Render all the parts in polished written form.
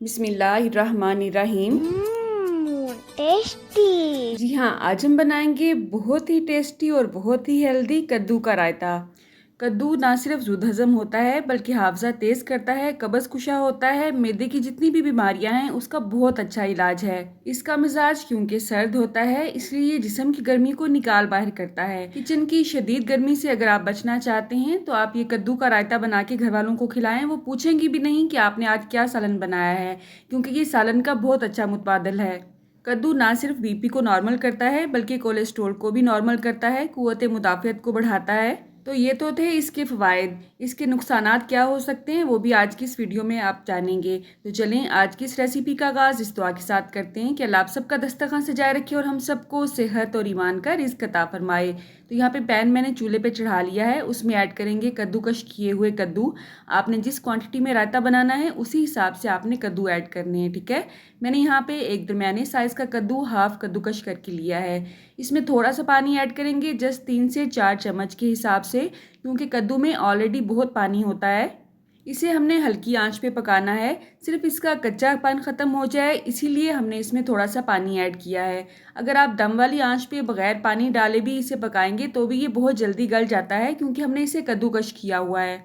बिस्मिल्लाहिर्रहमानिर्रहीम। टेस्टी। जी हाँ, आज हम बनाएंगे बहुत ही टेस्टी और बहुत ही हेल्दी कद्दू का रायता। कद्दू ना सिर्फ दूध हजम होता है बल्कि हाफजा तेज़ करता है, कब्ज़ कुशा होता है, मैदे की जितनी भी बीमारियां हैं उसका बहुत अच्छा इलाज है। इसका मिजाज क्योंकि सर्द होता है इसलिए ये जिस्म की गर्मी को निकाल बाहर करता है। किचन की शदीद गर्मी से अगर आप बचना चाहते हैं तो आप ये कद्दू का रायता बना के घर वालों को खिलाएं। वो पूछेंगी भी नहीं कि आपने आज क्या सालन बनाया है, क्योंकि ये सालन का बहुत अच्छा मुतबादल है। कद्दू ना सिर्फ बीपी को नॉर्मल करता है बल्कि कोलेस्ट्रॉल को भी नॉर्मल करता है, कुव्वत मुदाफ़ियत को बढ़ाता है। तो ये तो थे इसके फ़वाइद। इसके नुकसानात क्या हो सकते हैं वो भी आज की इस वीडियो में आप जानेंगे। तो चलें आज की इस रेसिपी का आगाज़ इस दुआ के साथ करते हैं कि अल्लाह आप सबका दस्तरखान सजाए रखे और हम सबको सेहत और ईमान का रिज़्क अता फरमाए। तो यहाँ पे पैन मैंने चूल्हे पे चढ़ा लिया है, उसमें ऐड करेंगे कद्दूकश किए हुए कद्दू। आपने जिस क्वांटिटी में रायता बनाना है उसी हिसाब से आपने कद्दू ऐड करने हैं, ठीक है। मैंने यहाँ पे एक दरमियाने साइज़ का कद्दू हाफ कद्दूकश करके लिया है। इसमें थोड़ा सा पानी ऐड करेंगे, जस्ट 3 से 4 चम्मच के हिसाब से, क्योंकि कद्दू में ऑलरेडी बहुत पानी होता है। इसे हमने हल्की आंच पे पकाना है, सिर्फ इसका कच्चापन ख़त्म हो जाए इसीलिए हमने इसमें थोड़ा सा पानी ऐड किया है। अगर आप दम वाली आंच पे बगैर पानी डाले भी इसे पकाएंगे तो भी ये बहुत जल्दी गल जाता है, क्योंकि हमने इसे कद्दूकश किया हुआ है।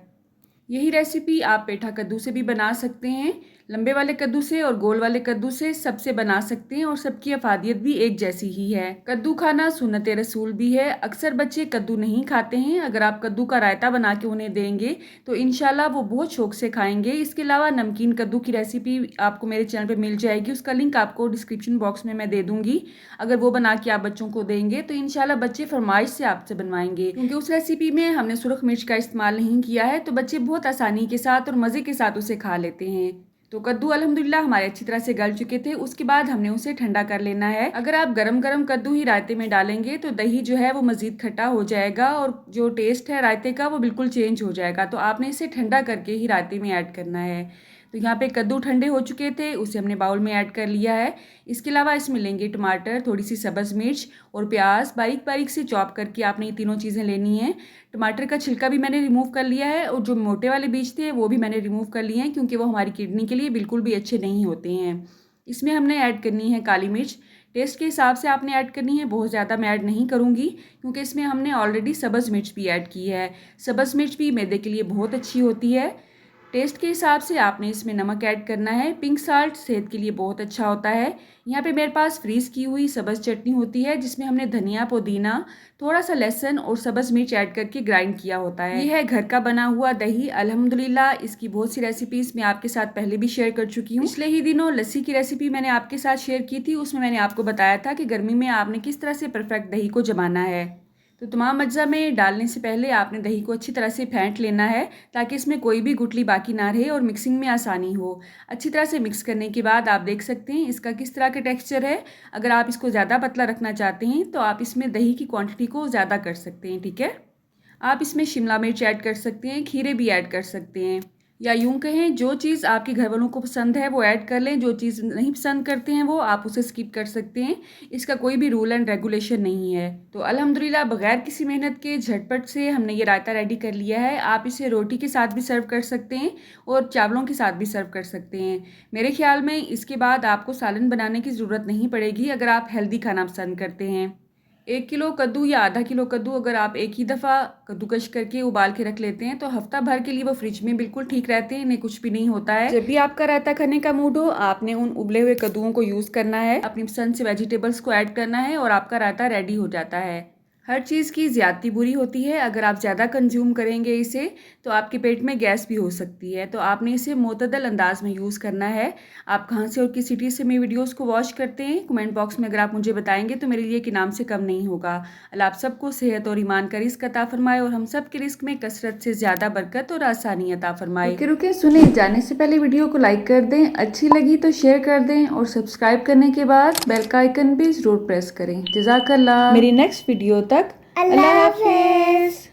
यही रेसिपी आप पेठा कद्दू से भी बना सकते हैं, लंबे वाले कद्दू से और गोल वाले कद्दू से सबसे बना सकते हैं और सबकी अफादियत भी एक जैसी ही है। कद्दू खाना सुन्नत रसूल भी है। अक्सर बच्चे कद्दू नहीं खाते हैं, अगर आप कद्दू का रायता बना के उन्हें देंगे तो इंशाल्लाह वो बहुत शौक से खाएंगे। इसके अलावा नमकीन कद्दू की रेसिपी आपको मेरे चैनल पर मिल जाएगी, उसका लिंक आपको डिस्क्रिप्शन बॉक्स में मैं दे दूंगी। अगर वो बना के आप बच्चों को देंगे तो इंशाल्लाह बच्चे फरमाइश से आपसे बनवाएंगे, क्योंकि उस रेसिपी में हमने सुरख मिर्च का इस्तेमाल नहीं किया है, तो बच्चे बहुत आसानी के साथ और मज़े के साथ उसे खा लेते हैं। तो कद्दू अल्हम्दुलिल्लाह हमारे अच्छी तरह से गल चुके थे। उसके बाद हमने उसे ठंडा कर लेना है। अगर आप गरम गरम कद्दू ही रायते में डालेंगे तो दही जो है वो मज़ीद खट्टा हो जाएगा और जो टेस्ट है रायते का वो बिल्कुल चेंज हो जाएगा। तो आपने इसे ठंडा करके ही रायते में ऐड करना है। तो यहाँ पे कद्दू ठंडे हो चुके थे, उसे हमने बाउल में ऐड कर लिया है। इसके अलावा इसमें लेंगे टमाटर, थोड़ी सी सब्ज़ मिर्च और प्याज बारीक बारीक से चॉप करके आपने ये तीनों चीज़ें लेनी हैं। टमाटर का छिलका भी मैंने रिमूव कर लिया है और जो मोटे वाले बीज थे वो भी मैंने रिमूव कर लिए हैं, क्योंकि वो हमारी किडनी के लिए बिल्कुल भी अच्छे नहीं होते हैं। इसमें हमने ऐड करनी है काली मिर्च, टेस्ट के हिसाब से आपने ऐड करनी है, बहुत ज़्यादा मैं ऐड नहीं करूँगी क्योंकि इसमें हमने ऑलरेडी सब्ज़ मिर्च भी ऐड की है। सब्ज़ मिर्च भी मैदे के लिए बहुत अच्छी होती है। टेस्ट के हिसाब से आपने इसमें नमक ऐड करना है। पिंक साल्ट सेहत के लिए बहुत अच्छा होता है। यहाँ पे मेरे पास फ्रीज़ की हुई सब्ज़ चटनी होती है, जिसमें हमने धनिया, पुदीना, थोड़ा सा लहसुन और सब्ज़ मिर्च ऐड करके ग्राइंड किया होता है। ये है घर का बना हुआ दही। अल्हम्दुलिल्लाह इसकी बहुत सी रेसिपीज़ मैं आपके साथ पहले भी शेयर कर चुकी हूँ। पिछले ही दिनों लस्सी की रेसिपी मैंने आपके साथ शेयर की थी, उसमें मैंने आपको बताया था कि गर्मी में आपने किस तरह से परफेक्ट दही को जमाना है। तो तमाम अज्जा में डालने से पहले आपने दही को अच्छी तरह से फेंट लेना है, ताकि इसमें कोई भी गुठली बाकी ना रहे और मिक्सिंग में आसानी हो। अच्छी तरह से मिक्स करने के बाद आप देख सकते हैं इसका किस तरह का टेक्सचर है। अगर आप इसको ज़्यादा पतला रखना चाहते हैं तो आप इसमें दही की क्वांटिटी को ज़्यादा कर सकते हैं, ठीक है। आप इसमें शिमला मिर्च ऐड कर सकते हैं, खीरे भी ऐड कर सकते हैं, या यूं कहें जो चीज़ आपके घर वालों को पसंद है वो ऐड कर लें, जो चीज़ नहीं पसंद करते हैं वो आप उसे स्किप कर सकते हैं। इसका कोई भी रूल एंड रेगुलेशन नहीं है। तो अल्हम्दुलिल्लाह बगैर किसी मेहनत के झटपट से हमने ये रायता रेडी कर लिया है। आप इसे रोटी के साथ भी सर्व कर सकते हैं और चावलों के साथ भी सर्व कर सकते हैं। मेरे ख्याल में इसके बाद आपको सालन बनाने की ज़रूरत नहीं पड़ेगी, अगर आप हेल्दी खाना पसंद करते हैं। 1 किलो कद्दू या आधा किलो कद्दू अगर आप एक ही दफ़ा कद्दूकश करके उबाल के रख लेते हैं तो हफ्ता भर के लिए वो फ्रिज में बिल्कुल ठीक रहते हैं, इन्हें कुछ भी नहीं होता है। जब भी आपका रायता खाने का मूड हो आपने उन उबले हुए कद्दूओं को यूज़ करना है, अपनी पसंद से वेजिटेबल्स को ऐड करना है और आपका रायता रेडी हो जाता है। हर चीज़ की ज़्यादती बुरी होती है, अगर आप ज़्यादा कंज्यूम करेंगे इसे तो आपके पेट में गैस भी हो सकती है। तो आपने इसे मोतदल अंदाज में यूज़ करना है। आप कहाँ से और किस सिटी से मेरी वीडियोस को वॉच करते हैं कमेंट बॉक्स में अगर आप मुझे बताएंगे तो मेरे लिए कि नाम से कम नहीं होगा। अल्लाह आप सबको सेहत और ईमान का रिस्क अता फरमाए और हम सब के रिस्क में कसरत से ज़्यादा बरकत और आसानी अता फरमाए। रुके रुके सुने, जाने से पहले वीडियो को लाइक कर दें, अच्छी लगी तो शेयर कर दें और सब्सक्राइब करने के बाद बेल का आइकन भी ज़रूर प्रेस करें। जज़ाकल्लाह। मेरी नेक्स्ट वीडियो तक अल्लाह हाफिज़।